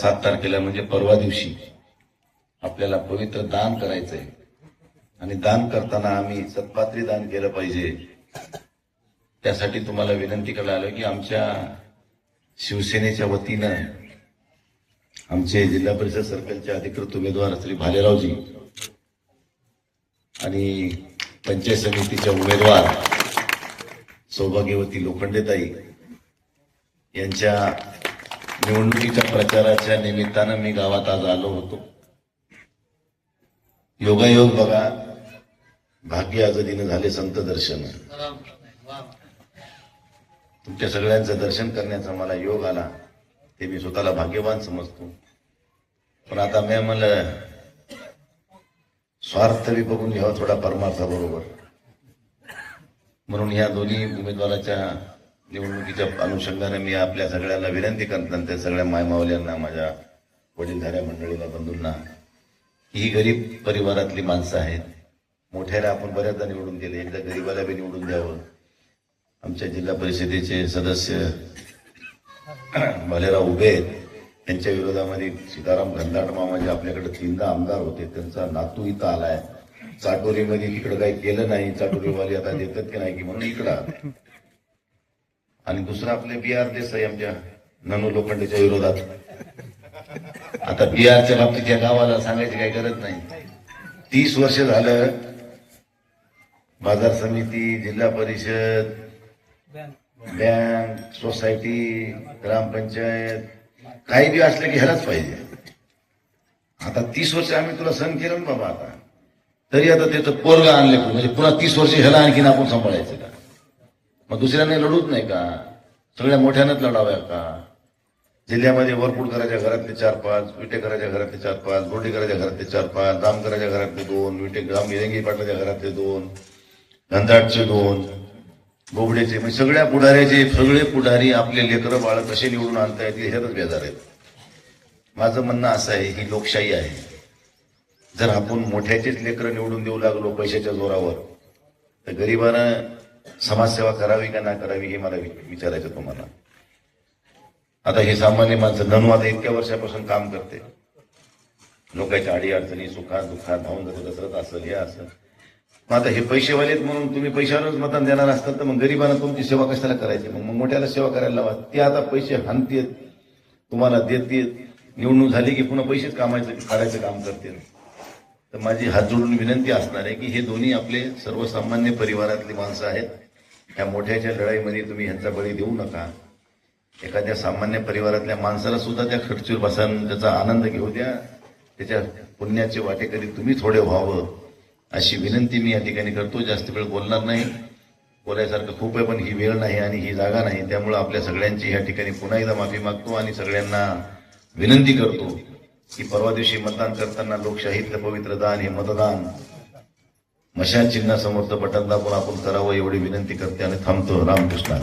7 तारखेला म्हणजे परवा दिवशी आपल्याला पवित्र दान करायचंय आणि दान करताना आम्ही सत्पात्री दान केलं पाहिजे। त्यासाठी तुम्हाला विनंती करायला आलो की आमच्या शिवसेनेच्या वतीनं आमचे जिल्हा परिषद सर्कलचे अधिकृत उमेदवार श्री भालेरावजी आणि पंचायत समितीच्या उमेदवार सौभाग्यवती लोखंडेताई यांच्या निवडणुकीच्या प्रचाराच्या निमित्तानं मी गावात आज आलो होतो। योगायोग बघा, भाग्य आजदीनं झाले संत दर्शन। तुमच्या सगळ्यांचं दर्शन करण्याचा मला योग आला, ते मी स्वतःला भाग्यवान समजतो। पण आता मी म्हणलं स्वार्थ बी बघून घ्यावा थोडा परमार्थाबरोबर, म्हणून या दोन्ही उमेदवाराच्या निवडणुकीच्या अनुषंगाने मी आपल्या सगळ्यांना विनंती करताना त्या सगळ्या मायमावल्यांना, माझ्या वडीलधाऱ्या मंडळीला, बंधूंना, ही गरीब परिवारातली माणसं आहेत। मोठ्याला आपण बऱ्याचदा निवडून दिले, एकदा गरीबाला बी निवडून द्यावं। आमच्या जिल्हा परिषदेचे सदस्य भालेराव उभे आहेत, त्यांच्या विरोधामध्ये सीताराम घनदाट मामा जे आपल्याकडे 3दा आमदार होते, त्यांचा नातू इथं आलाय। चाटोरीमध्ये तिकडे काही केलं नाही, चाटोरीवाले आता देतात की नाही की म्हणून इकडं आले। आणि दुसरं आपले BR देसाई आमच्या ननू लोखंडेच्या विरोधात। आता BRच्या बाबतीत या गावाला सांगायची काही गरज नाही। 30 वर्ष झालं बाजार समिती, जिल्हा परिषद, बँक, सोसायटी, ग्रामपंचायत काही बी असलं की ह्यालाच पाहिजे। आता 30 वर्ष आम्ही तुला सहन केलं ना बाबा, आता तरी आता त्याचं पोरगा आणले म्हणजे पुन्हा 30 वर्ष ह्याला आणखीन आपण सांभाळायचं का? मग दुसऱ्यांना लढूच नाही का? सगळ्या मोठ्यानंच लढाव्या का? जिल्ह्यामध्ये वरपुडकराच्या घरातले 4-5, विटेकराच्या घरातले 4-5, बोर्डीकराच्या घरातले 4-5, दामकराच्या घरातले 2, रामगिरंगी पाटलाच्या घरातले 2, घनदाटचे 2, बोबडेचे, म्हणजे सगळ्या पुढाऱ्याचे सगळे पुढारी आपले लेकरं बाळ कसे निवडून आणता येतील ह्यातच बेजार आहेत। माझं म्हणणं असं आहे, ही लोकशाही आहे। जर आपण मोठ्याचेच लेकरं निवडून देऊ लागलो पैशाच्या जोरावर, तर गरिबानं समाजसेवा करावी का ना करावी हे मला विचारायचं तुम्हाला। आता हे सामान्य माणसं, ननू आता इतक्या वर्षापासून काम करते, लोकांच्या अडी अडचणी सुखात दुःखात धावून जातो, दसरत असेल हे असं। मग आता हे पैसेवालेत म्हणून तुम्ही पैशावरच मतदान देणार असतात, तर मग गरिबांना तुमची सेवा कशाला करायची? मग मोठ्याला सेवा करायला लावा। ते आता पैसे हाणतेत, तुम्हाला देतेत, निवडणूक झाली की पुन्हा पैसेच काढायचं काम करते। तर माझी हात जोडून विनंती असणार आहे की हे दोन्ही आपले सर्वसामान्य परिवारातली माणसं आहेत। ह्या मोठ्याच्या लढाईमध्ये तुम्ही ह्यांचा बळी देऊ नका। एखाद्या सामान्य परिवारातल्या माणसाला सुद्धा त्या खर्चूर बसून त्याचा आनंद घेऊ द्या, त्याच्या पुण्याचे वाटेकरी तुम्ही थोडे व्हावं अशी विनंती मी या ठिकाणी करतो। जास्त वेळ बोलणार नाही, बोलायसारखं खूप आहे, पण ही वेळ नाही आणि ही जागा नाही। त्यामुळे आपल्या सगळ्यांची या ठिकाणी पुन्हा एकदा माफी मागतो आणि सगळ्यांना विनंती करतो की परवा दिवशी मतदान करताना लोकशाहीतलं पवित्र दान हे मतदान मशाल चिन्हासमोरचं बटन दाबून आपण करावं एवढी विनंती करते आणि थांबतो। रामकृष्ण।